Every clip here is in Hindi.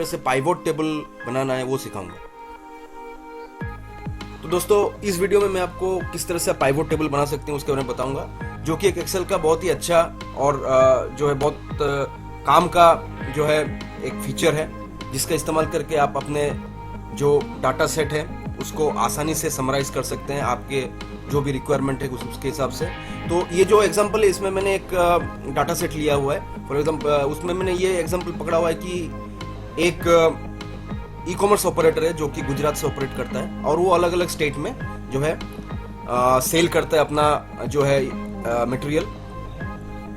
से पाइवोट टेबल बनाना है वो सिखाऊंगा। तो दोस्तों इस वीडियो में मैं आपको किस तरह से पाइवोट टेबल बना सकते हैं उसके बारे में बताऊंगा, जो कि एक एक्सेल का बहुत ही अच्छा और जो है बहुत काम का जो है एक फीचर है, जिसका इस्तेमाल करके आप अपने जो डाटा सेट है उसको आसानी से समराइज कर सकते हैं, आपके जो भी रिक्वायरमेंट है उसके हिसाब से। तो ये जो एग्जांपल है इसमें मैंने एक डाटा सेट लिया हुआ है। फॉर एग्जांपल उसमें मैंने ये एग्जांपल पकड़ा हुआ है कि एक ई कॉमर्स ऑपरेटर है जो कि गुजरात से ऑपरेट करता है और वो अलग अलग स्टेट में जो है सेल करता है अपना जो है मटेरियल।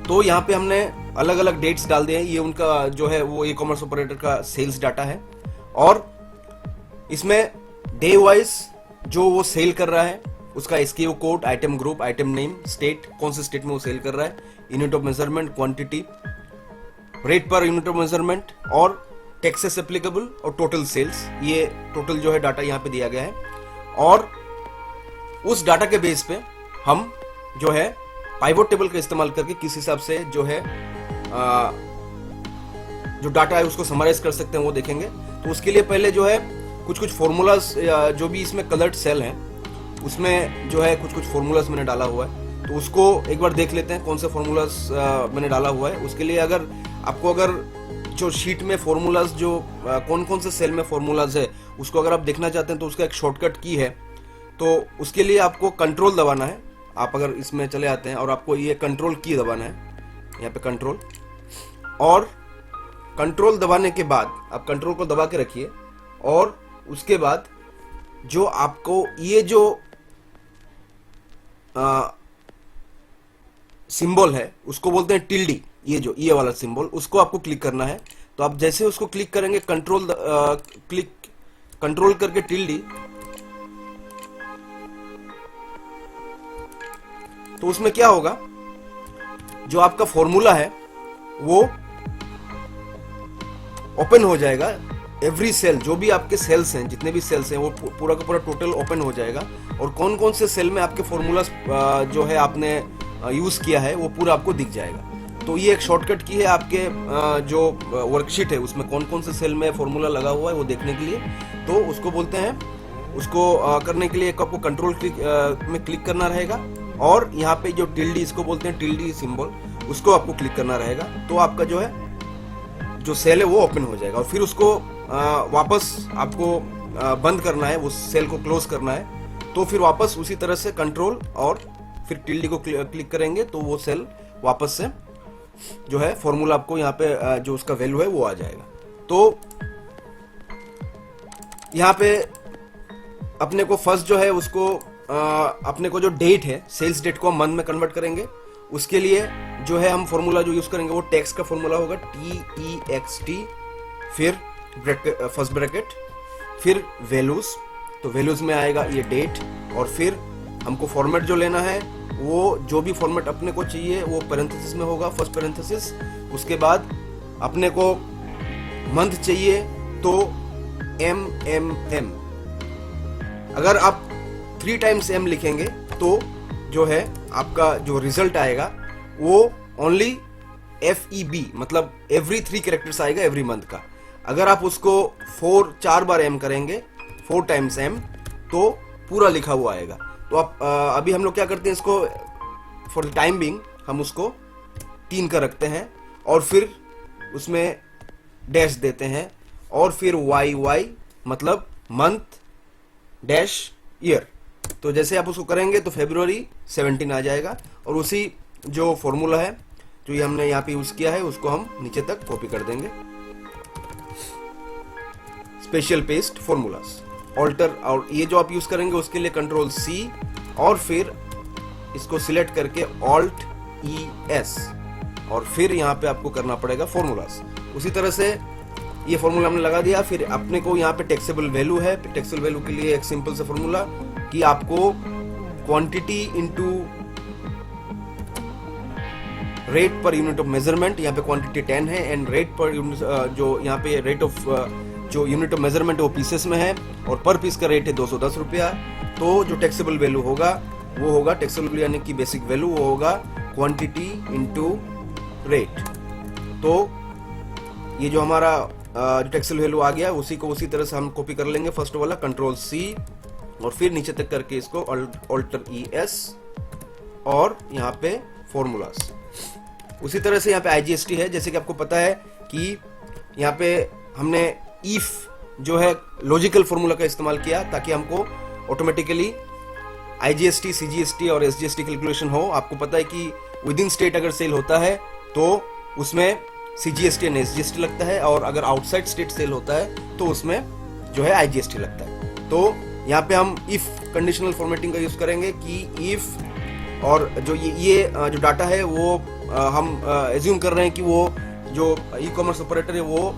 तो यहाँ पे हमने अलग अलग डेट्स डाल दिए हैं। ये उनका जो है वो ई कॉमर्स ऑपरेटर का सेल्स डाटा है और इसमें डे वाइज जो वो सेल कर रहा है उसका SQ code, item group, item name, state, कौन से स्टेट में वो सेल कर रहा है, unit of measurement, quantity, rate per unit of measurement और टैक्सेस एप्लीकेबल और टोटल सेल्स। ये टोटल जो है डाटा यहाँ पे दिया गया है और उस डाटा के बेस पे हम जो है पाइवोट टेबल का इस्तेमाल करके किस हिसाब से जो है जो डाटा है उसको समराइज कर सकते हैं वो देखेंगे। तो उसके लिए पहले जो है कुछ फॉर्मूलाज, जो भी इसमें कलर्ड सेल हैं उसमें जो है कुछ फॉर्मूलाज मैंने डाला हुआ है, तो उसको एक बार देख लेते हैं कौन से फॉर्मूलाज मैंने डाला हुआ है। उसके लिए अगर जो शीट में फॉर्मूलाज जो कौन से सेल में फॉर्मूलाज है उसको अगर आप देखना चाहते हैं तो उसका एक शॉर्टकट की है। तो उसके लिए आपको कंट्रोल दबाना है। आप अगर इसमें चले आते हैं और आपको ये कंट्रोल की दबाना है, यहाँ पे कंट्रोल, और कंट्रोल दबाने के बाद आप कंट्रोल को दबा के रखिए और उसके बाद जो आपको ये जो सिंबल है उसको बोलते हैं टिल्डी, ये वाला सिंबल, उसको आपको क्लिक करना है। तो आप जैसे उसको क्लिक करेंगे कंट्रोल करके टिल्डी, तो उसमें क्या होगा, जो आपका फॉर्मूला है वो ओपन हो जाएगा। एवरी सेल, जो भी आपके सेल्स हैं, जितने भी सेल्स हैं वो पूरा का पूरा टोटल ओपन हो जाएगा और कौन कौन से सेल में आपके फॉर्मूला जो है आपने यूज किया है वो पूरा आपको दिख जाएगा। तो ये एक शॉर्टकट की है आपके जो वर्कशीट है उसमें कौन कौन से सेल में फॉर्मूला लगा हुआ है वो देखने के लिए। तो उसको बोलते हैं, उसको करने के लिए आपको कंट्रोल में क्लिक करना रहेगा और यहाँ पे जो टिल्डी, इसको बोलते हैं टिल्डी सिंबल, उसको आपको क्लिक करना रहेगा। तो आपका जो है जो सेल है वो ओपन हो जाएगा और फिर उसको वापस आपको बंद करना है, उस सेल को क्लोज करना है। तो फिर वापस उसी तरह से कंट्रोल और फिर टिल्डी को क्लिक करेंगे तो वो सेल वापस से जो है फॉर्मूला आपको यहाँ पे जो उसका वैल्यू है वो आ जाएगा। तो यहाँ पे अपने को फर्स्ट जो है उसको अपने को जो डेट है, सेल्स डेट को हम मंथ में कन्वर्ट करेंगे। उसके लिए जो है हम फॉर्मूला जो यूज करेंगे वो टैक्स का फॉर्मूला होगा, TEXT, फिर फर्स्ट ब्रैकेट, फिर वैल्यूज। तो वैल्यूज में आएगा ये डेट और फिर हमको फॉर्मेट जो लेना है वो जो भी फॉर्मेट अपने को चाहिए वो पैरेंथेसिस में होगा, फर्स्ट पैरेंथेसिस। उसके बाद अपने को मंथ चाहिए तो MMM। अगर आप 3 टाइम्स M लिखेंगे तो जो है आपका जो रिजल्ट आएगा वो ओनली FEB, मतलब एवरी 3 कैरेक्टर्स आएगा एवरी मंथ का। अगर आप उसको 4 बार M करेंगे, 4 टाइम्स M, तो पूरा लिखा हुआ आएगा। तो आप अभी हम लोग क्या करते हैं, इसको फॉर द टाइम बिंग हम उसको 3 का रखते हैं और फिर उसमें डैश देते हैं और फिर YY मतलब मंथ डैश ईयर। तो जैसे आप उसको करेंगे तो February 17 आ जाएगा और उसी जो फॉर्मूला है जो ये हमने यहाँ पे यूज किया है उसको हम नीचे तक कॉपी कर देंगे। स्पेशल पेस्ट फॉर्मूलास ऑल्टर, और ये जो आप यूज करेंगे उसके लिए कंट्रोल C और फिर इसको सिलेक्ट करके Alt ES और फिर यहाँ पे आपको करना पड़ेगा फॉर्मूलास। उसी तरह से ये फॉर्मूला हमने लगा दिया। फिर अपने को यहाँ पे टैक्सेबल वैल्यू है। टैक्सेबल वैल्यू के लिए एक सिंपल सा फॉर्मूला कि आपको quantity into rate per unit of measurement, यहाँ पे क्वांटिटी 10 है एंड रेट पर यूनिट, जो यहाँ पे रेट ऑफ जो यूनिट ऑफ मेजरमेंट वो पीसेस में है और पर पीस का रेट है 210 रुपया। तो जो टैक्सेबल वैल्यू होगा वो होगा टैक्सेबल यानी कि बेसिक वैल्यू, वो होगा क्वांटिटी इनटू रेट। तो ये जो हमारा जो टेक्सुअल वैल्यू आ गया उसी को उसी तरह से हम कॉपी कर लेंगे, फर्स्ट वाला कंट्रोल C और फिर नीचे तक करके इसको ऑल्टर ES और यहाँ पे फॉर्मूलास। उसी तरह से यहाँ पे IGST है, जैसे कि आपको पता है कि यहाँ पे हमने इफ जो है लॉजिकल फॉर्मूला का इस्तेमाल किया ताकि हमको ऑटोमेटिकली IGST, CGST और SGST कैलकुलेशन हो। आपको पता है कि विद इन स्टेट अगर सेल होता है तो उसमें CGST एंड SGST लगता है, और अगर आउटसाइड स्टेट सेल होता है तो उसमें जो है IGST लगता है। तो यहाँ पे हम इफ कंडीशनल फॉर्मेटिंग का यूज करेंगे कि इफ, और जो ये जो डाटा है वो हम एज्यूम कर रहे हैं कि वो जो ई कॉमर्स ऑपरेटर है वो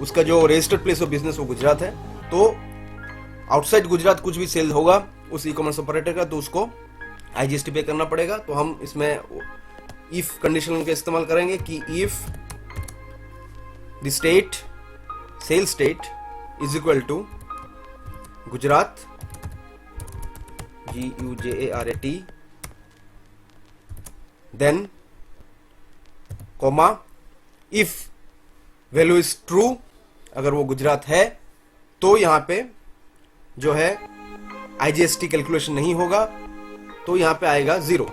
उसका जो रजिस्टर्ड प्लेस ऑफ बिजनेस वो गुजरात है, तो आउटसाइड गुजरात कुछ भी सेल होगा उस ई कॉमर्स ऑपरेटर का तो उसको IGST पे करना पड़ेगा। तो हम इसमें इफ कंडीशन का इस्तेमाल करेंगे कि if the state cell state is equal to Gujarat GUJARAT then comma if value is true, अगर वो गुजरात है तो यहां पे जो है IGST कैलकुलेशन नहीं होगा, तो यहां पे आएगा 0,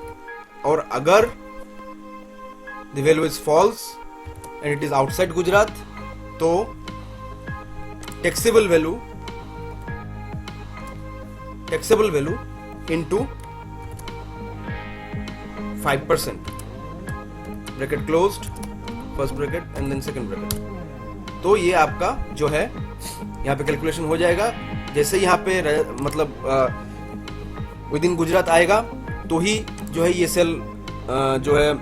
और अगर the value is false and it is outside Gujarat तो taxable value into 5%, bracket closed, first bracket and then second bracket. तो ये आपका जो है यहाँ पे कैलकुलेशन हो जाएगा। जैसे यहाँ पे मतलब विद इन गुजरात आएगा तो ही जो है ये सेल जो है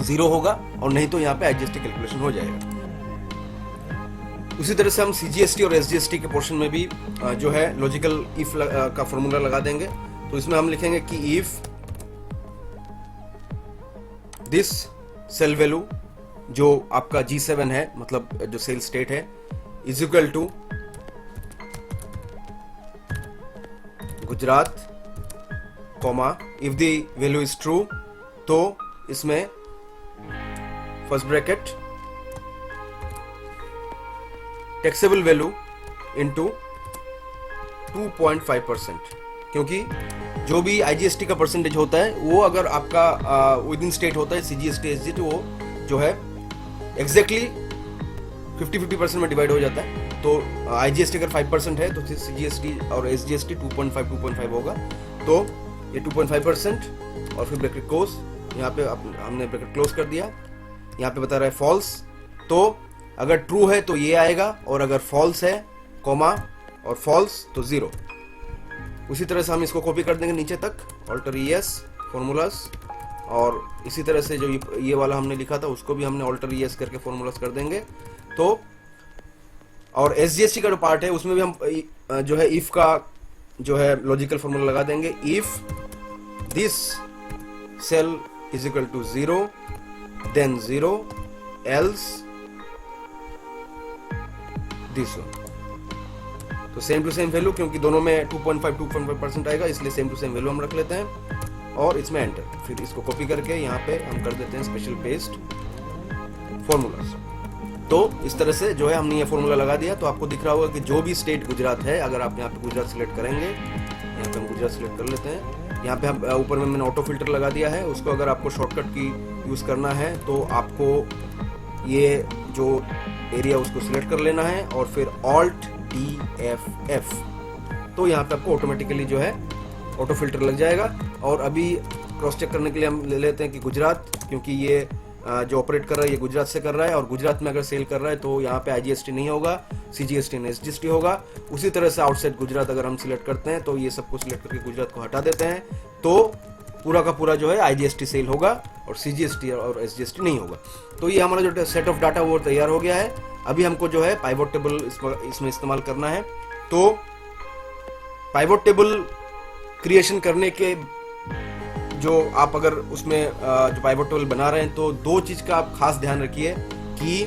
0 होगा, और नहीं तो यहाँ पे IGST कैलकुलेशन हो जाएगा। उसी तरह से हम CGST और SGST के पोर्शन में भी जो है लॉजिकल इफ का फॉर्मूला लगा देंगे। तो इसमें हम लिखेंगे कि इफ दिस सेल वैल्यू जो आपका G7 है, मतलब जो सेल स्टेट है, is equal to Gujarat comma if the value is true, तो इसमें first bracket taxable value into 2.5%, क्योंकि जो भी IGST का परसेंटेज होता है वो अगर आपका विद इन स्टेट होता है CGST SGST, वो जो है एग्जैक्टली 50-50% में डिवाइड हो जाता है। तो IGST अगर 5% है तो CGST और SGST 2.5 होगा। तो ये 2.5% और फिर ब्रैकेट क्लोज, यहाँ पे हमने ब्रैकेट क्लोज कर दिया। यहाँ पे बता रहा है फॉल्स, तो अगर ट्रू है तो ये आएगा, और अगर फॉल्स है कॉमा और फॉल्स तो 0। उसी तरह से हम इसको कॉपी कर देंगे नीचे तक, ऑल्टर ES फॉर्मूलास, और इसी तरह से जो ये वाला हमने लिखा था उसको भी हमने ऑल्टर ES करके फॉर्मूलास कर देंगे। तो और SGST का जो पार्ट है उसमें भी हम जो है इफ का जो है लॉजिकल फॉर्मूला लगा देंगे। If this cell is equal to 0 then 0 else this one. तो सेम टू सेम वैल्यू, क्योंकि दोनों में 2.5% आएगा इसलिए सेम टू सेम वैल्यू हम रख लेते हैं, और इसमें एंटर। फिर इसको कॉपी करके यहाँ पे हम कर देते हैं स्पेशल पेस्ट फॉर्मूलास। तो इस तरह से जो है हमने ये फॉर्मूला लगा दिया। तो आपको दिख रहा होगा कि जो भी स्टेट गुजरात है, अगर आप यहाँ पे गुजरात सिलेक्ट करेंगे, यहाँ पे हम गुजरात सिलेक्ट कर लेते हैं। यहाँ पे हम ऊपर में मैंने ऑटो फिल्टर लगा दिया है, उसको अगर आपको शॉर्टकट की यूज करना है तो आपको ये जो एरिया उसको सिलेक्ट कर लेना है और फिर Alt TFF, तो यहाँ पे आपको ऑटोमेटिकली जो है ऑटो फिल्टर लग जाएगा। और अभी क्रॉस चेक करने के लिए हम ले लेते हैं कि गुजरात, क्योंकि ये जो ऑपरेट कर रहा है ये गुजरात से कर रहा है, और गुजरात में अगर सेल कर रहा है तो यहाँ पे IGST नहीं होगा, CGST एंड SGST होगा। उसी तरह से आउटसाइड गुजरात अगर हम सिलेक्ट करते हैं तो ये सबको सिलेक्ट करके गुजरात को हटा देते हैं, तो पूरा का पूरा जो है IGST सेल होगा और CGST और SGST नहीं होगा। तो ये हमारा जो सेट ऑफ डाटा वो तैयार हो गया है। अभी हमको जो है पाइवोट टेबल इसमें इस्तेमाल करना है। तो पाइवोट टेबल क्रिएशन करने के जो आप अगर उसमें जो पाइवोट टेबल बना रहे हैं तो दो चीज का आप खास ध्यान रखिए कि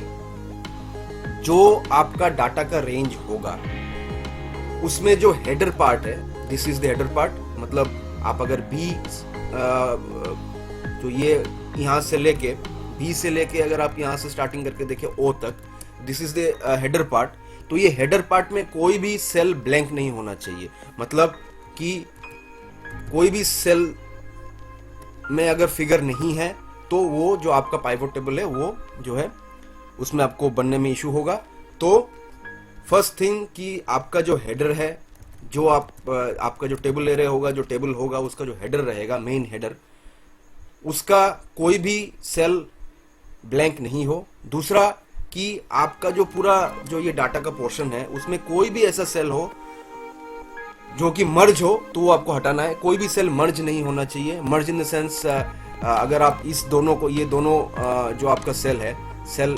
जो आपका डाटा का रेंज होगा उसमें जो हेडर पार्ट है, this is the header part, मतलब आप अगर बी जो ये यहाँ से लेके बी से लेके अगर आप यहाँ से स्टार्टिंग करके देखें ओ तक, this is the header part. तो ये हेडर पार्ट में कोई भी सेल ब्लैंक नहीं होना चाहिए, मतलब कि कोई भी सेल में अगर फिगर नहीं है तो वो जो आपका पाइवोट टेबल है वो जो है उसमें आपको बनने में इशू होगा। तो फर्स्ट थिंग कि आपका जो हेडर है, जो आपका जो टेबल ले रहे होगा, जो टेबल होगा उसका जो हेडर रहेगा, मेन हेडर, उसका कोई भी सेल ब्लैंक नहीं हो। दूसरा कि आपका जो पूरा जो ये डाटा का पोर्शन है उसमें कोई भी ऐसा सेल हो जो कि मर्ज हो तो वो आपको हटाना है। कोई भी सेल मर्ज नहीं होना चाहिए। मर्ज इन द सेंस अगर आप इस दोनों को, ये दोनों जो आपका सेल है, सेल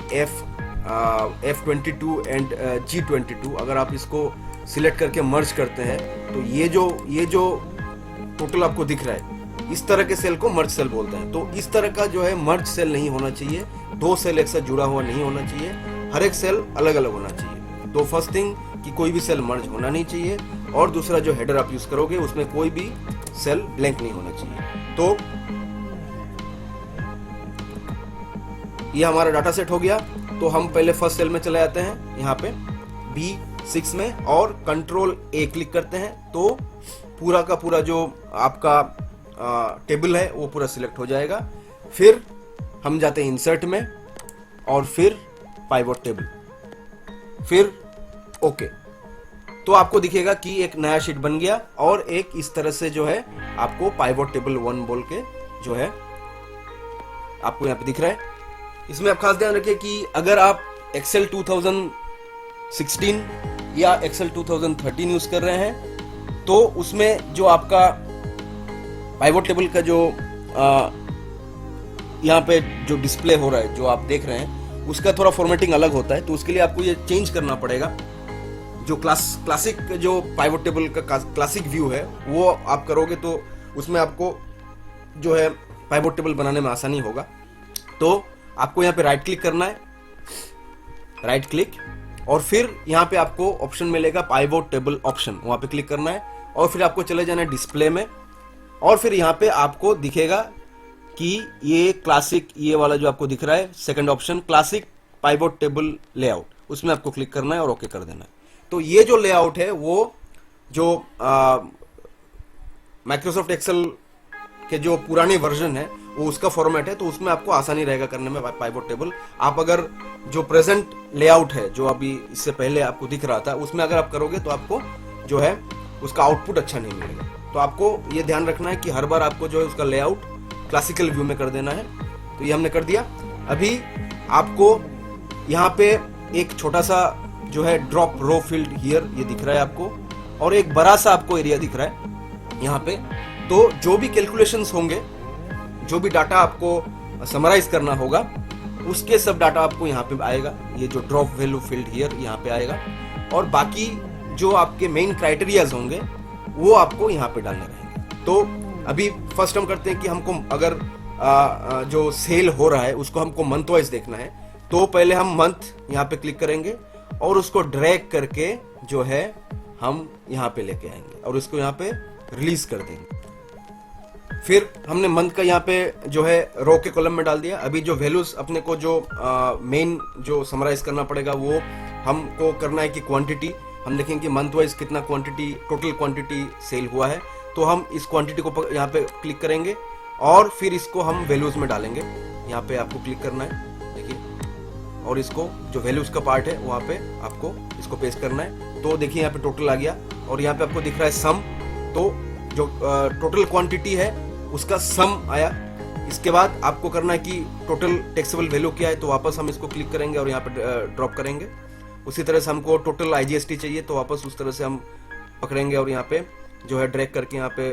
F22 एंड G22, अगर आप इसको सिलेक्ट करके मर्ज करते हैं तो ये जो टोटल आपको दिख रहा है, इस तरह के सेल को मर्ज सेल बोलते हैं। तो इस तरह का जो है मर्ज सेल नहीं होना चाहिए, दो सेल एक साथ जुड़ा हुआ नहीं होना चाहिए, हर एक सेल अलग अलग होना चाहिए। तो फर्स्ट थिंग कि कोई भी सेल मर्ज होना नहीं चाहिए, और दूसरा जो हेडर आप यूज करोगे उसमें कोई भी सेल ब्लैंक नहीं होना चाहिए। तो ये हमारा डाटा सेट हो गया। तो हम पहले फर्स्ट सेल में चले जाते हैं, यहाँ पे B6 में, और कंट्रोल A क्लिक करते हैं तो पूरा का पूरा जो आपका टेबल है वो पूरा सिलेक्ट हो जाएगा। फिर हम जाते हैं इंसर्ट में और फिर पाइवोट टेबल, फिर ओके। तो आपको दिखेगा कि एक नया शीट बन गया और एक इस तरह से जो है आपको पाइवोट टेबल 1 बोल के जो है आपको यहाँ पे दिख रहा है। इसमें आप खास ध्यान रखिए कि अगर आप एक्सेल 2016 या एक्सेल 2013 यूज कर रहे हैं तो उसमें जो आपका पाइवोट टेबल का जो यहाँ पे जो डिस्प्ले हो रहा है, जो आप देख रहे हैं, उसका थोड़ा फॉर्मेटिंग अलग होता है। तो उसके लिए आपको ये चेंज करना पड़ेगा। जो क्लासिक जो पाइवोट टेबल का क्लासिक व्यू है वो आप करोगे तो उसमें आपको जो है पाइवोट टेबल बनाने में आसानी होगा। तो आपको यहाँ पे राइट क्लिक करना है, राइट क्लिक, और फिर यहाँ पे आपको ऑप्शन मिलेगा पाइवोट टेबल ऑप्शन, वहां पे क्लिक करना है और फिर आपको चले जाना है डिस्प्ले में, और फिर यहाँ पे आपको दिखेगा कि ये क्लासिक, ये वाला जो आपको दिख रहा है second option, classic pivot table layout, उसमें आपको क्लिक करना है और ओके कर देना है। तो ये जो लेआउट है वो जो माइक्रोसॉफ्ट एक्सेल के जो पुराने वर्जन है वो उसका फॉर्मेट है, तो उसमें आपको आसानी रहेगा करने में पाइवोट टेबल। आप अगर जो प्रेजेंट लेआउट है जो अभी इससे पहले आपको दिख रहा था उसमें अगर आप करोगे तो आपको जो है उसका आउटपुट अच्छा नहीं मिलेगा। तो आपको ये ध्यान रखना है कि हर बार आपको जो है उसका लेआउट क्लासिकल व्यू में कर देना है। तो ये हमने कर दिया। अभी आपको यहाँ पे एक छोटा सा जो है ड्रॉप रो फील्ड हियर ये दिख रहा है आपको, और एक बड़ा सा आपको एरिया दिख रहा है यहाँ पे। तो जो भी कैलकुलेशंस होंगे, जो भी डाटा आपको समराइज करना होगा, उसके सब डाटा आपको यहाँ पे आएगा। ये जो ड्रॉप वैल्यू फील्ड हियर यहाँ पे आएगा, और बाकी जो आपके मेन क्राइटेरियाज होंगे वो आपको यहाँ पे डालने रहेंगे। तो अभी फर्स्ट हम करते हैं कि हमको अगर जो सेल हो रहा है उसको हमको मंथ वाइज देखना है। तो पहले हम मंथ यहाँ पे क्लिक करेंगे और उसको ड्रैग करके जो है हम यहाँ पे लेके आएंगे और उसको यहाँ पे रिलीज कर देंगे। फिर हमने मंथ का यहाँ पे जो है रो के कॉलम में डाल दिया। अभी जो वैल्यूज अपने को जो मेन जो समराइज करना पड़ेगा वो हमको करना है कि क्वांटिटी हम देखेंगे कि मंथ वाइज कितना क्वांटिटी, टोटल क्वांटिटी सेल हुआ है। तो हम इस क्वांटिटी को यहाँ पे क्लिक करेंगे और फिर इसको हम वैल्यूज में डालेंगे। यहाँ पे आपको क्लिक करना है, देखिए, और इसको जो वैल्यूज का पार्ट है वहाँ पे आपको इसको पेस्ट करना है। तो देखिए यहाँ पे टोटल आ गया और यहाँ पे आपको दिख रहा है सम। तो जो टोटल क्वांटिटी है उसका सम आया। इसके बाद आपको करना है कि टोटल टैक्सेबल वैल्यू क्या है, तो वापस हम इसको क्लिक करेंगे और यहाँ पे ड्रॉप करेंगे। उसी तरह से हमको टोटल IGST चाहिए, तो वापस उस तरह से हम पकड़ेंगे और यहाँ पे जो है ड्रैग करके यहाँ पे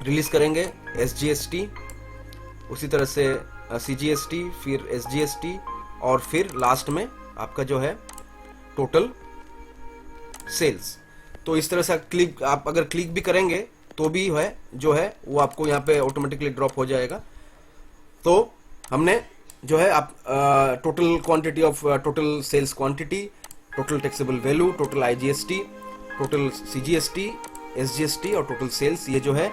रिलीज करेंगे SGST, उसी तरह से CGST, फिर SGST, और फिर लास्ट में आपका जो है टोटल सेल्स। तो इस तरह से क्लिक, आप अगर क्लिक भी करेंगे तो भी है जो है वो आपको यहाँ पे ऑटोमेटिकली ड्रॉप हो जाएगा। तो हमने जो है आप total quantity of total sales quantity, total taxable value, total IGST, total CGST, SGST और टोटल सेल्स, ये जो है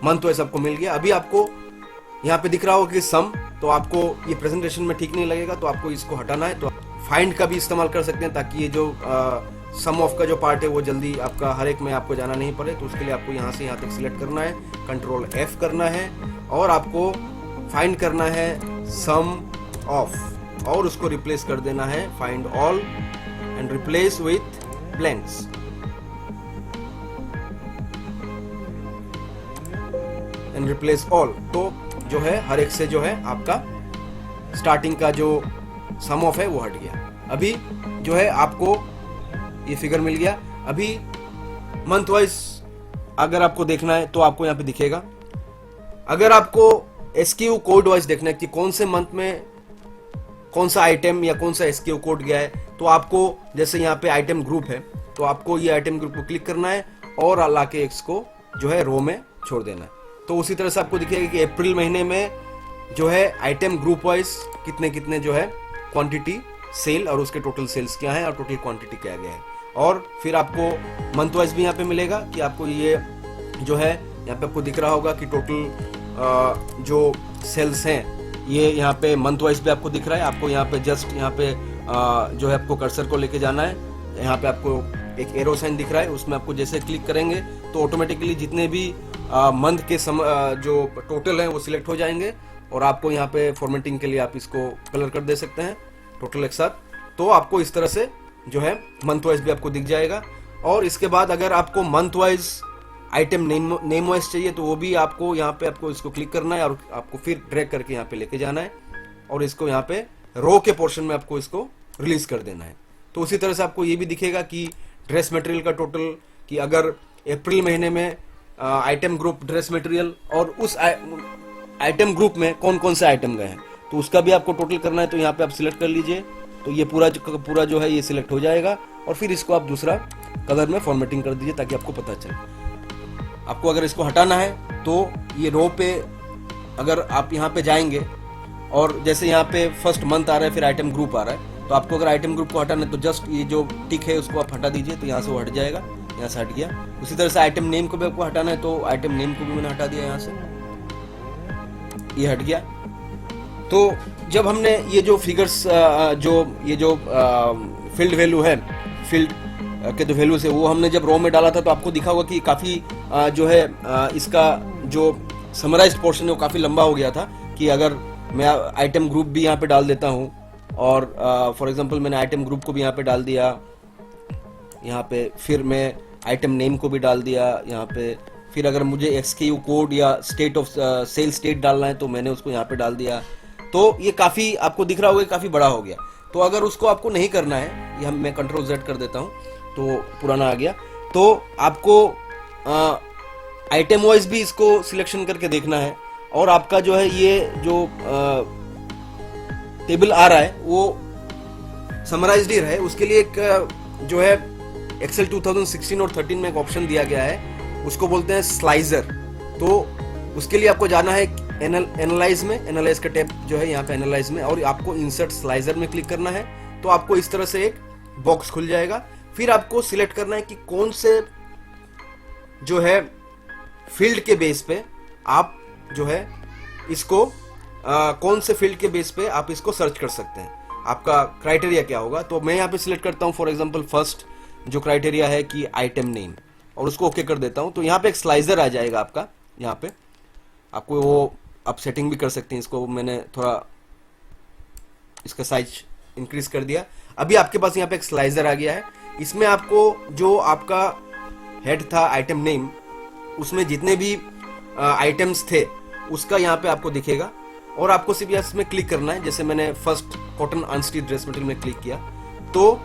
मंथ वाइज आपको मिल गया। अभी आपको यहाँ पे दिख रहा होगा कि सम, तो आपको ये प्रेजेंटेशन में ठीक नहीं लगेगा तो आपको इसको हटाना है। तो फाइंड का भी इस्तेमाल कर सकते हैं, ताकि ये जो सम ऑफ का जो पार्ट है वो जल्दी आपका हर एक में आपको जाना नहीं पड़े। तो उसके लिए आपको यहाँ से यहाँ तक सिलेक्ट करना है, कंट्रोल F करना है और आपको फाइंड करना है सम ऑफ और उसको रिप्लेस कर देना है find all and replace with blanks. And replace all, तो जो है हर एक से जो है आपका स्टार्टिंग का जो सम ऑफ है वो हट गया। अभी जो है आपको ये फिगर मिल गया। अभी मंथ वाइज अगर आपको देखना है तो आपको यहाँ पे दिखेगा। अगर आपको एसक्यू कोड वाइज देखना है कि कौन से मंथ में कौन सा आइटम या कौन सा एसक्यू कोड गया है, तो आपको जैसे यहाँ पे आइटम ग्रुप है तो आपको ये आइटम ग्रुप को क्लिक करना है और लाके इसको जो है रो में छोड़ देना है। तो उसी तरह से आपको दिखेगा कि अप्रैल महीने में जो है आइटम ग्रुप वाइज कितने कितने जो है क्वांटिटी सेल और उसके टोटल सेल्स क्या है और टोटल क्वांटिटी क्या गया है। और फिर आपको मंथ वाइज भी यहाँ पे मिलेगा कि आपको ये जो है यहाँ पे आपको दिख रहा होगा कि टोटल जो सेल्स हैं ये यहाँ पे मंथ वाइज भी आपको दिख रहा है। आपको यहाँ पे जस्ट यहाँ पे जो है आपको कर्सर को लेके जाना है, यहाँ पे आपको एक एरो साइन दिख रहा है, उसमें आपको जैसे क्लिक करेंगे तो ऑटोमेटिकली जितने भी मंथ के जो टोटल हैं वो सिलेक्ट हो जाएंगे और आपको यहाँ पे फॉर्मेटिंग के लिए आप इसको कलर कर दे सकते हैं टोटल एक साथ। तो आपको इस तरह से जो है मंथ वाइज भी आपको दिख जाएगा। और इसके बाद अगर आपको month wise item name wise चाहिए तो वो भी आपको यहाँ पे आपको इसको क्लिक करना है और आपको फिर ड्रैग करके यहाँ पे लेके जाना है और इसको यहाँ पे रो के पोर्शन में आपको इसको रिलीज कर देना है। तो उसी तरह से आपको ये भी दिखेगा कि ड्रेस मटेरियल का टोटल, कि अगर अप्रैल महीने में आइटम ग्रुप ड्रेस मटेरियल और उस आइटम ग्रुप में कौन कौन से आइटम गए हैं तो उसका भी आपको टोटल करना है। तो यहाँ पे आप सिलेक्ट कर लीजिए, तो ये पूरा जो है ये सिलेक्ट हो जाएगा और फिर इसको आप दूसरा कलर में फॉर्मेटिंग कर दीजिए ताकि आपको पता चले। आपको अगर इसको हटाना है तो ये रो पे अगर आप यहाँ पे जाएंगे और जैसे यहाँ पे फर्स्ट मंथ आ रहा है फिर आइटम ग्रुप आ रहा है, तो आपको अगर आइटम ग्रुप को हटाना है तो जस्ट ये जो टिक है उसको आप हटा दीजिए, तो यहाँ से वो हट जाएगा, यहाँ से हट गया। उसी तरह से आइटम नेम को भी आपको हटाना है तो आइटम नेम को भी मैंने हटा दिया, यहाँ से ये हट गया। तो जब हमने ये जो फिगर्स ये जो फील्ड वैल्यू है, फील्ड के जो वैल्यूज है वो हमने जब रो में डाला था तो आपको दिखा होगा कि काफी जो है इसका जो समराइज्ड पोर्शन है वो काफी लंबा हो गया था। कि अगर मैं आइटम ग्रुप भी यहाँ पे डाल देता हूँ और फॉर एग्जांपल मैंने आइटम ग्रुप को भी यहाँ पे डाल दिया, यहाँ पे फिर मैं आइटम नेम को भी डाल दिया यहाँ पे, फिर अगर मुझे एसक्यू कोड या स्टेट ऑफ सेल स्टेट डालना है तो मैंने उसको यहाँ पे डाल दिया। तो ये काफी आपको दिख रहा होगा काफी बड़ा हो गया। तो अगर उसको आपको नहीं करना है, ये मैं कंट्रोल Z कर देता हूँ तो पुराना आ गया। तो आपको आइटम वाइज भी इसको सिलेक्शन करके देखना है और आपका जो है ये जो टेबल आ रहा है वो समराइज्ड ही रहे, उसके लिए एक जो है एक्सेल 2016 और 13 में एक ऑप्शन दिया गया है, उसको बोलते हैं स्लाइजर। तो उसके लिए आपको जाना है एनालाइज में, एनालाइज का टैब जो है यहाँ पे एनालाइज में, और आपको इंसर्ट स्लाइजर में क्लिक करना है। तो आपको इस तरह से एक बॉक्स खुल जाएगा। फिर आपको सिलेक्ट करना है कि कौन से जो है फील्ड के बेस पे आप जो है इसको कौन से फील्ड के बेस पे आप इसको सर्च कर सकते हैं, आपका क्राइटेरिया क्या होगा। तो मैं यहाँ पे सिलेक्ट करता हूँ फॉर एग्जांपल फर्स्ट जो क्राइटेरिया है कि आइटम नेम, और उसको ओके कर देता हूँ। तो यहाँ पे एक स्लाइजर आ जाएगा आपका, यहाँ पे आपको वो आप सेटिंग भी कर सकते हैं। इसको मैंने थोड़ा इसका साइज इंक्रीज कर दिया। अभी आपके पास यहाँ पे एक स्लाइजर आ गया है। इसमें आपको जो आपका हेड था आइटम नेम, उसमें जितने भी आइटम्स थे उसका यहाँ पे आपको दिखेगा और आपको सिर्फ इसमें क्लिक करना है। जैसे मैंने first cotton unstitch dress material में क्लिक किया, तो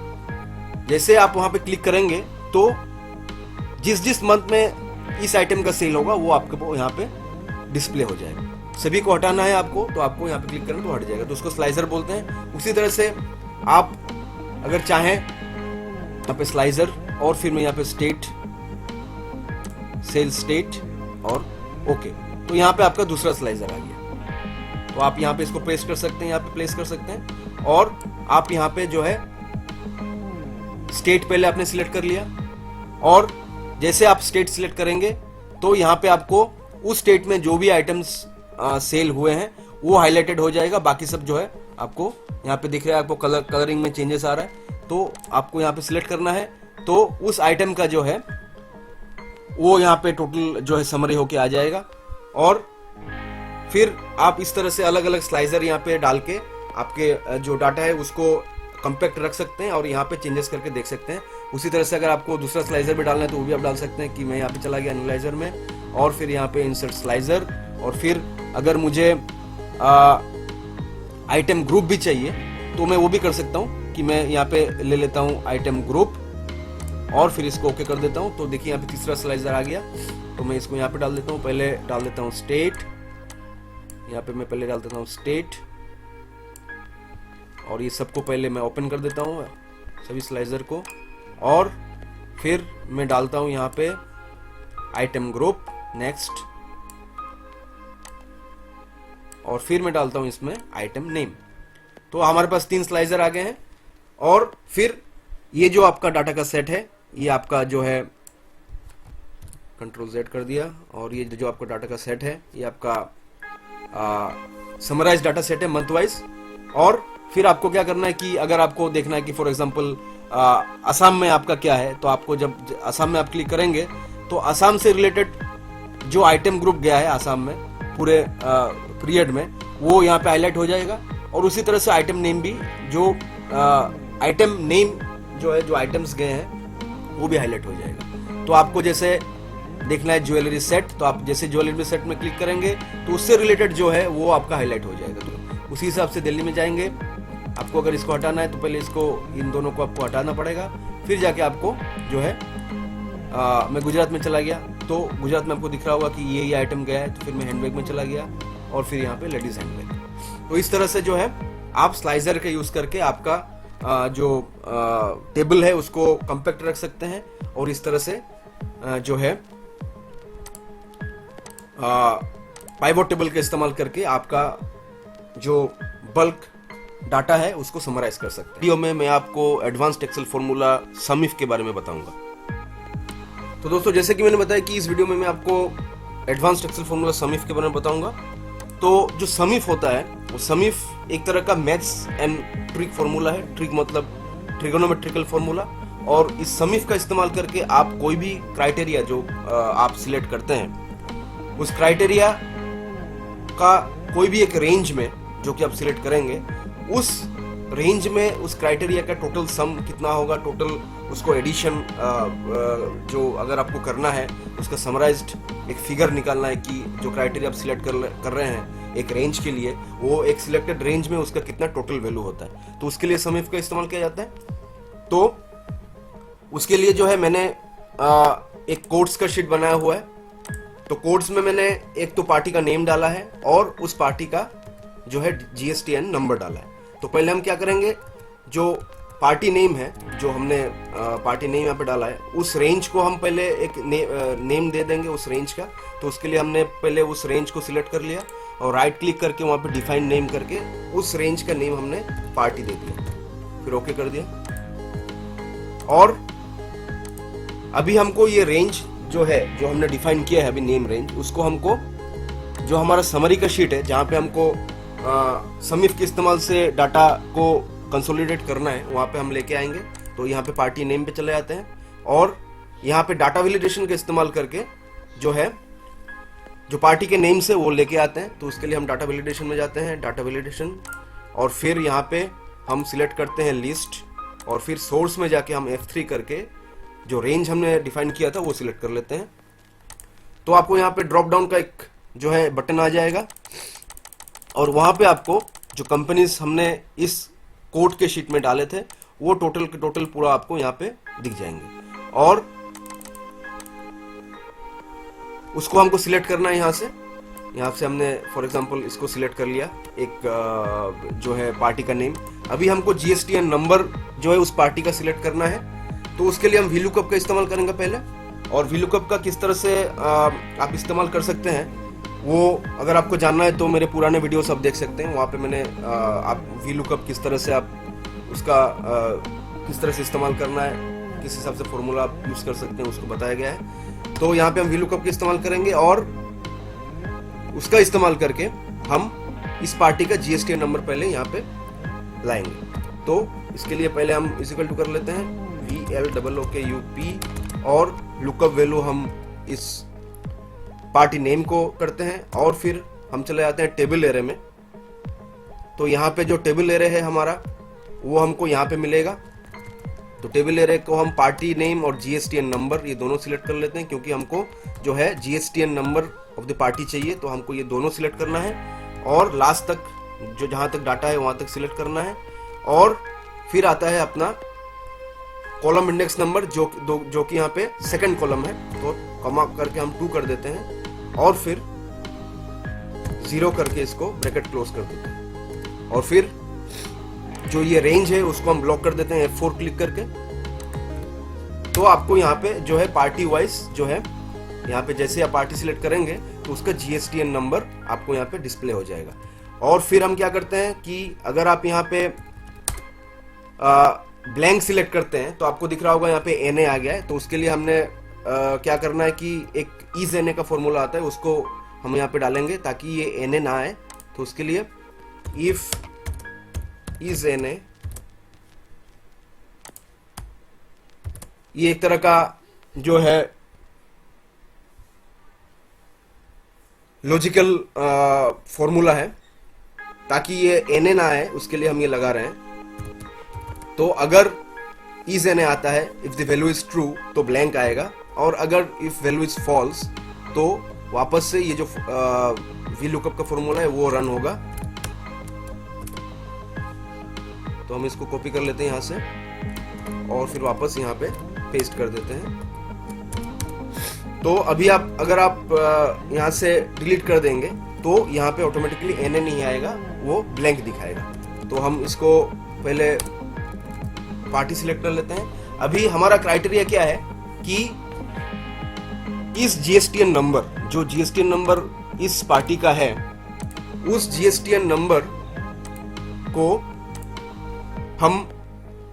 जैसे आप वहां पे क्लिक करेंगे तो जिस जिस मंथ में इस आइटम का सेल होगा वो आपको यहाँ पे डिस्प्ले हो जाएगा। सभी को हटाना है आपको, तो आपको यहाँ पे क्लिक करना तो हट जाएगा, तो उसको स्लाइजर बोलते हैं। उसी तरह से आप अगर चाहें यहाँ पे स्लाइजर और फिर मैं यहाँ पे स्टेट, सेल स्टेट और ओके, तो यहाँ पे आपका दूसरा स्लाइजर आ गया। तो आप यहाँ पे इसको प्लेस कर सकते हैं, यहाँ पे प्लेस कर सकते हैं। और आप यहाँ पे जो है स्टेट पहले आपने सिलेक्ट कर लिया, और जैसे आप स्टेट सिलेक्ट करेंगे तो यहाँ पे आपको उस स्टेट में जो भी आइटम्स सेल हुए हैं वो हाईलाइटेड हो जाएगा, बाकी सब जो है आपको यहाँ पे दिख रहा है, आपको कलरिंग में चेंजेस आ रहा है, तो आपको यहाँ पे सिलेक्ट करना है। तो उस आइटम का जो है वो यहाँ पे टोटल जो है समरी होके आ जाएगा। और फिर आप इस तरह से अलग अलग स्लाइजर यहाँ पे डाल के आपके जो डाटा है उसको कंपैक्ट रख सकते हैं और यहाँ पे चेंजेस करके देख सकते हैं। उसी तरह से अगर आपको दूसरा स्लाइजर भी डालना है तो वो भी आप डाल सकते हैं कि मैं यहाँ पे चला गया एनालाइजर में और फिर यहाँ पे इंसर्ट स्लाइजर, और फिर अगर मुझे आइटम ग्रुप भी चाहिए तो मैं वो भी कर सकता हूँ कि मैं यहाँ पे ले लेता हूँ आइटम ग्रुप और फिर इसको ओके कर देता हूँ। तो देखिए यहाँ पे तीसरा स्लाइजर आ गया, तो मैं इसको यहाँ पे डाल देता हूँ। पहले डाल देता हूँ स्टेट, यहाँ पे मैं पहले डाल देता हूँ स्टेट, और ये सबको पहले मैं ओपन कर देता हूँ सभी स्लाइजर को, और फिर मैं डालता हूँ यहाँ पे आइटम ग्रुप, नेक्स्ट, और फिर मैं डालता हूँ इसमें आइटम नेम। तो हमारे पास 3 स्लाइजर आ गए हैं। और फिर ये जो आपका डाटा का सेट है, ये आपका जो है कंट्रोल Z कर दिया, और ये जो आपका डाटा का सेट है ये आपका समराइज डाटा सेट है मंथ वाइज। और फिर आपको क्या करना है कि अगर आपको देखना है कि फॉर एग्जांपल असम में आपका क्या है, तो आपको जब असम में आप क्लिक करेंगे तो असम से रिलेटेड जो आइटम ग्रुप गया है असम में पूरे पीरियड में, वो यहाँ पे हाईलाइट हो जाएगा। और उसी तरह से आइटम नेम भी, जो आइटम नेम जो है, जो आइटम्स गए हैं वो भी हाईलाइट हो जाएगा। तो आपको जैसे देखना है ज्वेलरी सेट, तो आप जैसे ज्वेलरी सेट में क्लिक करेंगे तो उससे रिलेटेड जो है वो आपका हाईलाइट हो जाएगा। तो उसी हिसाब से दिल्ली में जाएंगे। आपको अगर इसको हटाना है तो पहले इसको, इन दोनों को आपको हटाना पड़ेगा, फिर जाके आपको जो है मैं गुजरात में चला गया, तो गुजरात में आपको दिख रहा होगा कि ये आइटम गया है, तो फिर मैं हैंडबैग में चला गया और फिर यहाँ पे लेडीज हैंडबैग। तो इस तरह से जो है आप स्लाइजर का यूज करके आपका जो टेबल है उसको कंपैक्ट रख सकते हैं, और इस तरह से जो है पाइवोट टेबल का इस्तेमाल करके आपका जो बल्क डाटा है उसको समराइज कर सकते हैं। वीडियो में मैं आपको advanced Excel formula sum if के बारे में बताऊंगा। तो दोस्तों, जैसे कि मैंने बताया कि इस वीडियो में मैं आपको advanced Excel formula sum if के बारे में बताऊंगा। तो जो सम इफ होता है, वो सम इफ एक तरह का मैथ्स एंड ट्रिक फॉर्मूला है। ट्रिक मतलब ट्रिगोनोमेट्रिकल फॉर्मूला। और इस सम इफ का इस्तेमाल करके आप कोई भी क्राइटेरिया जो आप सिलेक्ट करते हैं, उस क्राइटेरिया का कोई भी एक रेंज में जो कि आप सिलेक्ट करेंगे, उस रेंज में उस क्राइटेरिया का टोटल सम कितना होगा, टोटल उसको एडिशन जो अगर आपको करना है उसका समराइज्ड एक फिगर निकालना है कि जो क्राइटेरिया आप सिलेक्ट कर रहे हैं एक रेंज के लिए, वो एक सिलेक्टेड रेंज में उसका कितना टोटल वैल्यू होता है। तो उसके लिए सम इफ का इस्तेमाल किया जाता है। तो उसके लिए जो है मैंने एक कोड्स का शीट बनाया हुआ है। तो कोड्स में मैंने एक तो पार्टी का नेम डाला है और उस पार्टी का जो है GSTN नंबर डाला है। तो पहले हम क्या करेंगे, जो पार्टी नेम है, जो हमने पार्टी नेम यहाँ पे डाला है, उस रेंज को हम पहले एक नेम दे देंगे उस रेंज का। तो उसके लिए हमने पहले उस रेंज को सिलेक्ट कर लिया और राइट क्लिक करके वहाँ पे डिफाइन नेम करके उस रेंज का नेम हमने पार्टी दे दिया, फिर ओके कर दिया। और अभी हमको ये रेंज जो है, जो हमने डिफाइन किया है अभी नेम रेंज, उसको हमको जो हमारा समरी का शीट है जहाँ पे हमको सम इफ के इस्तेमाल से डाटा को कंसोलिडेट करना है, वहाँ पे हम लेके आएंगे। तो यहाँ पे पार्टी नेम पे चले जाते हैं और यहाँ पे डाटा वैलिडेशन का इस्तेमाल करके जो है जो पार्टी के नेम से वो लेके आते हैं। तो उसके लिए हम डाटा वैलिडेशन में जाते हैं, डाटा वैलिडेशन, और फिर यहाँ पे हम सिलेक्ट करते हैं लिस्ट, और फिर सोर्स में जाके हम F3 करके जो रेंज हमने डिफाइन किया था वो सिलेक्ट कर लेते हैं। तो आपको यहाँ पे ड्रॉप डाउन का एक जो है बटन आ जाएगा और वहां पे आपको जो कंपनीज हमने इस कोड के शीट में डाले थे वो टोटल के टोटल पूरा आपको यहाँ पे दिख जाएंगे। और उसको हमको सिलेक्ट करना है यहाँ से हमने फॉर एग्जांपल इसको सिलेक्ट कर लिया, एक जो है पार्टी का नेम। अभी हमको GSTN नंबर जो है उस पार्टी का सिलेक्ट करना है। तो उसके लिए हम VLOOKUP का इस्तेमाल करेंगे पहले। और VLOOKUP का किस तरह से आप इस्तेमाल कर सकते हैं, वो अगर आपको जानना है तो मेरे पुराने वीडियोस आप देख सकते हैं। वहाँ पे मैंने आप VLOOKUP किस तरह से आप उसका किस तरह से इस्तेमाल करना है, किस हिसाब से फॉर्मूला आप यूज कर सकते हैं, उसको बताया गया है। तो यहाँ पे हम VLOOKUP का इस्तेमाल करेंगे और उसका इस्तेमाल करके हम इस पार्टी का GSTN नंबर पहले यहाँ पे लाएंगे। तो इसके लिए पहले हम इज इक्वल टू कर लेते हैं VLOOKUP और लुकअप वैल्यू हम इस पार्टी नेम को करते हैं और फिर हम चले जाते हैं टेबल एरे में। तो यहाँ पे जो टेबल एरे है हमारा वो हमको यहाँ पे मिलेगा। तो टेबल एरे को हम पार्टी नेम और GSTN नंबर ये दोनों सिलेक्ट कर लेते हैं, क्योंकि हमको जो है GSTN number of the party चाहिए, तो हमको ये दोनों सिलेक्ट करना है और लास्ट तक जो जहाँ तक डाटा है वहाँ तक सिलेक्ट करना है। और फिर आता है अपना कॉलम इंडेक्स नंबर जो कि यहाँ पे सेकंड कॉलम है, तो कॉमा करके हम 2 कर देते हैं और फिर 0 करके इसको ब्रैकेट क्लोज कर देते हैं। और फिर जो ये रेंज है उसको हम ब्लॉक कर देते हैं F4 क्लिक करके। तो आपको यहाँ पे जो है पार्टी वाइज जो है यहाँ पे जैसे आप पार्टी सिलेक्ट करेंगे तो उसका GSTN नंबर आपको यहाँ पे डिस्प्ले हो जाएगा। और फिर हम क्या करते हैं कि अगर आप यहाँ पे ब्लैंक सिलेक्ट करते हैं तो आपको दिख रहा होगा यहाँ पे NA आ गया है। तो उसके लिए हमने क्या करना है कि एक इज NA का फॉर्मूला आता है, उसको हम यहाँ पे डालेंगे ताकि ये NA ना आए। तो उसके लिए इफ इज NA, ये एक तरह का जो है लॉजिकल फॉर्मूला है, ताकि ये NA ना आए उसके लिए हम ये लगा रहे हैं। तो अगर इज NA आता है, if the value is true तो ब्लैंक आएगा, और अगर इफ वैल्यू इज फॉल्स तो वापस से ये जो VLOOKUP का फॉर्मूला है वो रन होगा। तो हम इसको कॉपी कर लेते हैं यहाँ से और फिर वापस यहाँ पे पेस्ट कर देते हैं। तो अभी आप अगर आप यहाँ से डिलीट कर देंगे तो यहाँ पे ऑटोमेटिकली NA नहीं आएगा, वो ब्लैंक दिखाएगा। तो हम इसको पहले पार्टी सिलेक्ट कर लेते हैं। अभी हमारा क्राइटेरिया क्या है कि इस GSTN नंबर, जो GSTN नंबर इस पार्टी का है, उस GSTN नंबर को हम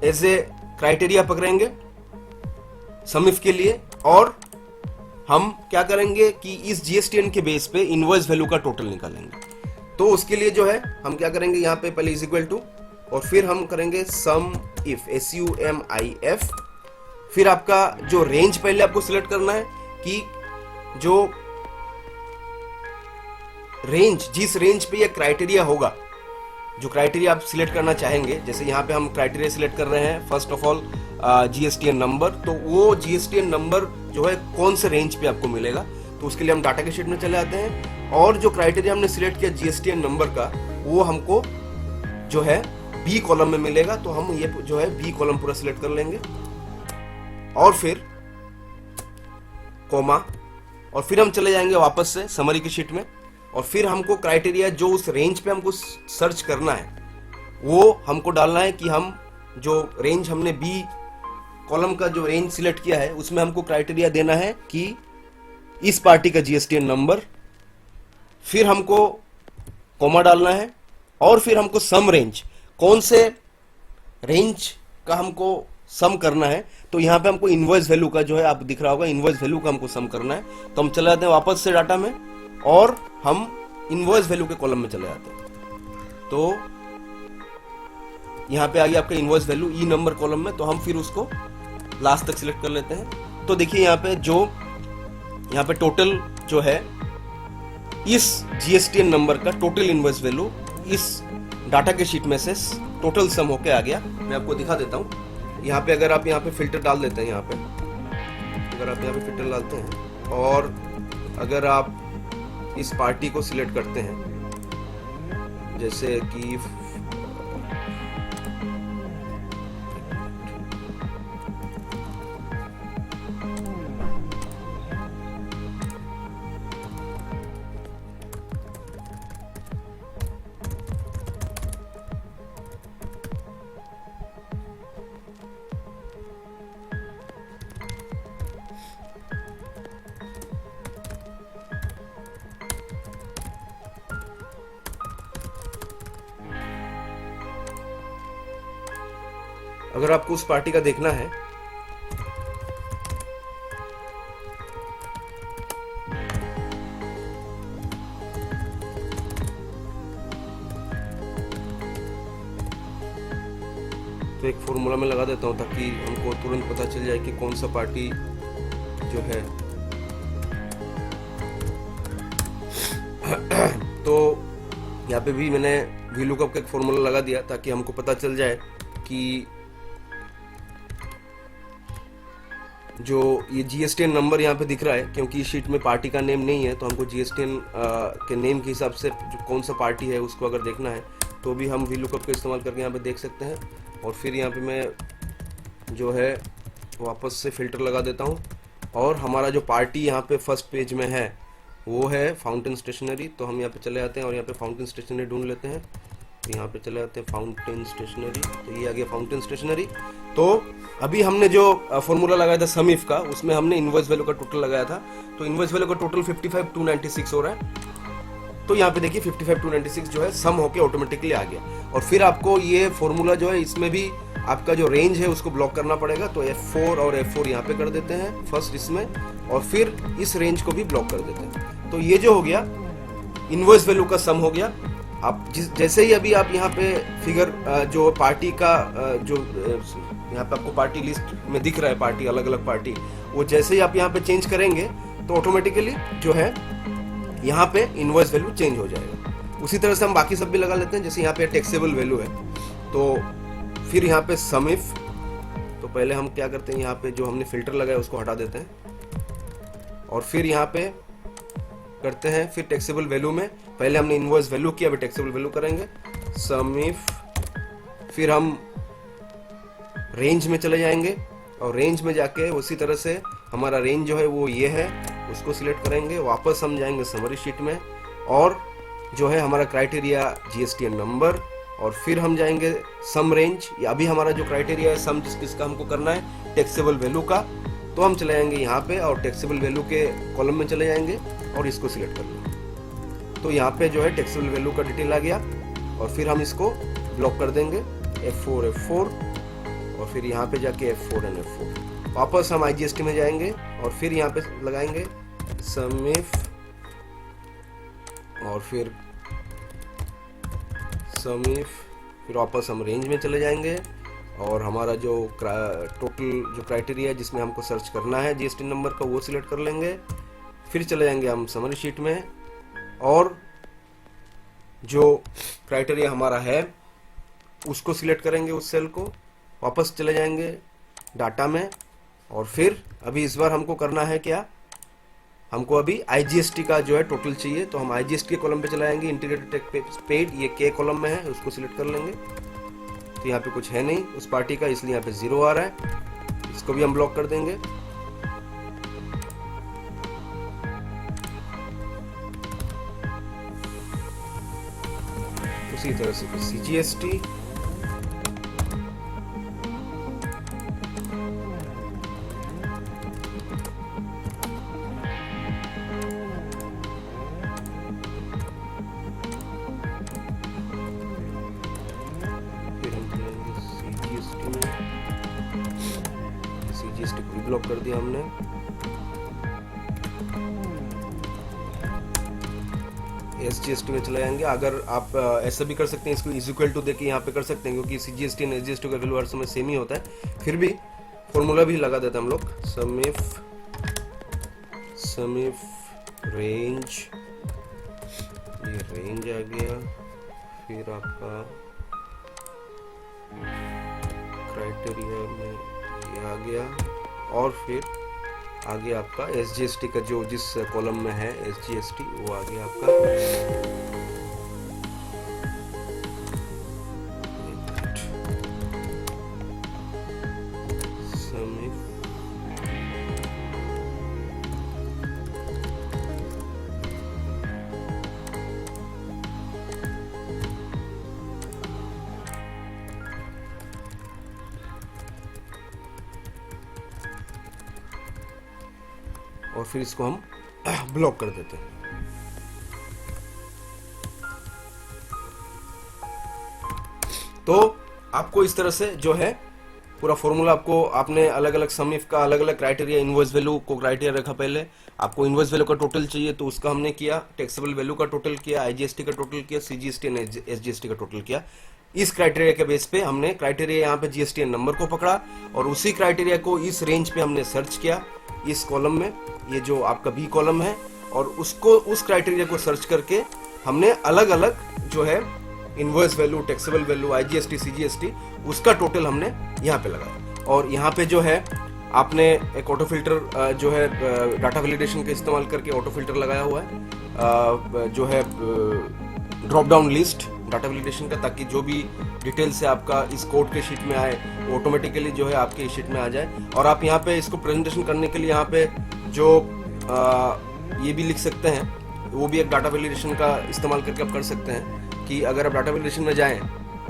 एज ए क्राइटेरिया पकड़ेंगे समिफ के लिए, और हम क्या करेंगे कि इस GSTN के बेस पे इनवॉइस वैल्यू का टोटल निकालेंगे। तो उसके लिए जो है हम क्या करेंगे, यहाँ पे पहले इज इक्वल टू और फिर हम करेंगे सम इफ SUMIF। फिर आपका जो रेंज पहले आपको सिलेक्ट करना है कि जो रेंज, जिस रेंज पे ये क्राइटेरिया होगा, जो क्राइटेरिया आप सिलेक्ट करना चाहेंगे, जैसे यहाँ पे हम क्राइटेरिया सिलेक्ट कर रहे हैं first of all GSTN number, तो वो GSTN नंबर जो है कौन से रेंज पे आपको मिलेगा। तो उसके लिए हम डाटा के शीट में चले आते हैं और जो क्राइटेरिया हमने सिलेक्ट किया GSTN नंबर का, वो हमको जो है B कॉलम में मिलेगा। तो हम ये जो है B कॉलम पूरा सिलेक्ट कर लेंगे और फिर कॉमा, और फिर हम चले जाएंगे वापस से समरी की शीट में, और फिर हमको क्राइटेरिया जो उस रेंज पे हमको सर्च करना है वो हमको डालना है कि हम जो रेंज हमने B कॉलम का जो रेंज सिलेक्ट किया है उसमें हमको क्राइटेरिया देना है कि इस पार्टी का GSTN नंबर, फिर हमको कॉमा डालना है और फिर हमको सम रेंज, कौन से रेंज का हमको सम करना है। तो यहाँ पे हमको इनवॉइस वैल्यू का जो है आप दिख रहा होगा, इनवॉइस वैल्यू का हमको सम करना है। तो हम चले जाते हैं वापस से डाटा में और हम इनवॉइस वैल्यू के कॉलम में चले जाते हैं। तो यहाँ पे आ गया आपका इनवॉइस वैल्यू ई नंबर कॉलम में, तो हम फिर उसको लास्ट तक सिलेक्ट कर लेते हैं। तो देखिए यहाँ पे जो यहाँ पे टोटल जो है इस GSTN नंबर का टोटल इनवॉइस वैल्यू इस डाटा के शीट में से टोटल सम होके आ गया। मैं आपको दिखा देता हूँ। यहाँ पे अगर आप यहाँ पे फिल्टर डाल देते हैं, यहाँ पे अगर आप यहाँ पे फिल्टर डालते हैं और अगर आप इस पार्टी को सिलेक्ट करते हैं, जैसे कि अगर आपको उस पार्टी का देखना है पे एक फॉर्मूला में लगा देता हूँ ताकि हमको तुरंत पता चल जाए कि कौन सा पार्टी जो है। तो यहाँ पे भी मैंने VLOOKUP का एक फॉर्मूला लगा दिया ताकि हमको पता चल जाए कि जो ये GSTN नंबर यहाँ पे दिख रहा है, क्योंकि इस शीट में पार्टी का नेम नहीं है तो हमको GSTN के नेम के हिसाब से जो कौन सा पार्टी है उसको अगर देखना है तो भी हम VLOOKUP का इस्तेमाल करके यहाँ पे देख सकते हैं। और फिर यहाँ पे मैं जो है वापस से फिल्टर लगा देता हूँ और हमारा जो पार्टी यहाँ पे फर्स्ट पेज में है वो है फाउंटेन स्टेशनरी। तो हम यहाँ पे चले आते हैं और यहाँ पे फाउंटेन स्टेशनरी ढूंढ लेते हैं। तो यहाँ पे चले आते हैं फाउंटेन स्टेशनरी, तो ये आ गया फाउंटेन स्टेशनरी। तो अभी हमने जो फॉर्मूला लगाया था सम इफ का, उसमें हमने इनवॉइस वैल्यू का टोटल लगाया था। तो इनवॉइस वैल्यू का टोटल 55,296 हो रहा है। तो यहाँ पे देखिए 55,296 जो है सम होके ऑटोमेटिकली आ गया। और फिर आपको ये फॉर्मूला जो है इसमें भी आपका जो रेंज है उसको ब्लॉक करना पड़ेगा। तो F4 और F4 यहाँ पे कर देते हैं फर्स्ट इसमें, और फिर इस रेंज को भी ब्लॉक कर देते हैं। तो ये जो हो गया इनवॉइस वैल्यू का सम हो गया। आप जैसे ही अभी आप यहाँ पे फिगर जो पार्टी का जो यहाँ पे आपको पार्टी लिस्ट में दिख रहा है पार्टी, अलग अलग पार्टी, वो जैसे ही आप यहाँ पे चेंज करेंगे तो ऑटोमेटिकली जो है यहाँ पे इनवॉइस वैल्यू चेंज हो जाएगा। उसी तरह से हम बाकी सब भी लगा लेते हैं। जैसे यहाँ पे टैक्सेबल वैल्यू है तो फिर यहाँ पे सम इफ, तो पहले हम क्या करते हैं यहाँ पे जो हमने फिल्टर लगाया उसको हटा देते हैं और फिर यहाँ पे करते हैं फिर टैक्सेबल वैल्यू में। पहले हमने इनवॉइस वैल्यू किया, अभी टैक्सेबल वैल्यू करेंगे सम इफ। फिर हम रेंज में चले जाएंगे और रेंज में जाके उसी तरह से हमारा रेंज जो है वो ये है, उसको सिलेक्ट करेंगे। वापस हम जाएंगे समरी शीट में और जो है हमारा क्राइटेरिया GSTN नंबर, और फिर हम जाएंगे सम रेंज। या अभी हमारा जो क्राइटेरिया है सम किसका हमको करना है, टैक्सेबल वैल्यू का, तो हम चले जाएंगे यहाँ पे और टैक्सेबल वैल्यू के कॉलम में चले जाएंगे और इसको सिलेक्ट कर लेंगे। तो यहाँ पे जो है टैक्सेबल वैल्यू का डिटेल आ गया और फिर हम इसको ब्लॉक कर देंगे F4 और फिर यहाँ पे जाके F4 और F4। वापस हम IGST में जाएंगे और फिर यहाँ पे लगाएंगे सम इफ और फिर सम इफ, फिर वापस हम रेंज में चले जाएंगे और हमारा जो टोटल जो क्राइटेरिया है जिसमें हमको सर्च करना है GSTN नंबर का वो सिलेक्ट कर लेंगे। फिर चले जाएंगे हम समरी शीट में और जो क्राइटेरिया हमारा है उसको सिलेक्ट करेंगे, उस सेल को। वापस चले जाएंगे डाटा में और फिर अभी इस बार हमको करना है क्या, हमको अभी IGST का जो है टोटल चाहिए। तो हम IGST के कॉलम पे चले जाएंगे, इंटीग्रेटेड टेक्स्ट पेड, ये K कॉलम में है, उसको सिलेक्ट कर लेंगे। तो यहाँ पे कुछ है नहीं उस पार्टी का, इसलिए यहाँ पे 0 आ रहा है, इसको भी हम ब्लॉक कर देंगे। उसी तरह से फिर CGST को ब्लॉक कर दिया हमने। SGST में चले जाएंगे। अगर आप ऐसा भी कर सकते हैं, इसको इज इक्वल टू देके यहाँ पे कर सकते हैं, क्योंकि CGST और SGST का वैल्यू हर समय सेम ही होता है। फिर भी फॉर्मूला भी लगा देते हैं हम लोग, सम इफ रेंज, ये रेंज आ गया। फिर आपका क्राइटेरिया में ये आ गया और फिर आगे आपका SGST का जो जिस कॉलम में है SGST वो आ गया आपका। और फिर इसको हम ब्लॉक कर देते हैं। तो आपको इस तरह से जो है पूरा फॉर्मूला, आपको आपने अलग अलग सम इफ का अलग अलग क्राइटेरिया, इनवॉइस वैल्यू को क्राइटेरिया रखा। पहले आपको इनवॉइस वैल्यू का टोटल चाहिए तो उसका हमने किया, टैक्सेबल वैल्यू का टोटल किया, IGST का टोटल किया, CGST और SGST का टोटल किया। इस क्राइटेरिया के बेस पे हमने क्राइटेरिया यहाँ पे जीएसटीएन नंबर को पकड़ा और उसी क्राइटेरिया को इस रेंज पे हमने सर्च किया इस कॉलम में, ये जो आपका बी कॉलम है, और उसको उस क्राइटेरिया को सर्च करके हमने अलग अलग जो है invoice value, taxable value, IGST, CGST, उसका टोटल हमने यहाँ पे लगाया। और यहाँ पे जो है आपने एक ऑटो फिल्टर जो है डाटा वैलिडेशन का इस्तेमाल करके ऑटो फिल्टर लगाया हुआ है जो है drop down list data validation का, ताकि जो भी डिटेल्स है आपका इस कोड के शीट में आए वो ऑटोमेटिकली जो है आपके इस शीट में आ जाए। और आप यहाँ पे इसको प्रेजेंटेशन करने के लिए यहाँ पे जो ये भी लिख सकते हैं, वो भी एक डाटा वैलिडेशन का इस्तेमाल करके आप कर सकते हैं कि अगर आप डाटा वैलिडेशन में जाएं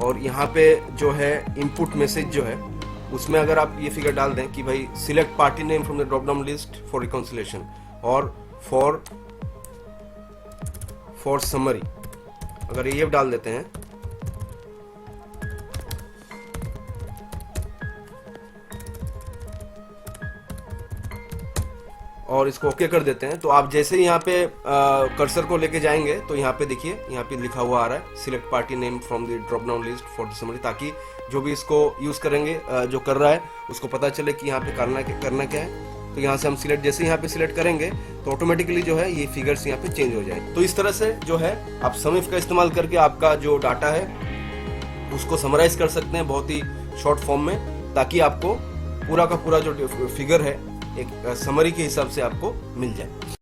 और यहाँ पे जो है इनपुट मैसेज जो है उसमें अगर आप ये फिगर डाल दें कि भाई select party name from the drop down list for reconciliation और फॉर समरी, अगर ये डाल देते हैं और इसको ओके कर देते हैं, तो आप जैसे ही यहाँ पे कर्सर को लेके जाएंगे तो यहाँ पे देखिए यहाँ पे लिखा हुआ आ रहा है select party name from the drop down list for the summary, ताकि जो भी इसको यूज करेंगे जो कर रहा है उसको पता चले कि यहाँ पे करना क्या है। तो यहाँ से हम सिलेक्ट, जैसे यहाँ पे सिलेक्ट करेंगे तो ऑटोमेटिकली जो है ये फिगर्स यहाँ पे चेंज हो जाए। तो इस तरह से जो है आप समिफ का इस्तेमाल करके आपका जो डाटा है उसको समराइज कर सकते हैं बहुत ही शॉर्ट फॉर्म में, ताकि आपको पूरा का पूरा जो फिगर है एक समरी के हिसाब से आपको मिल जाए।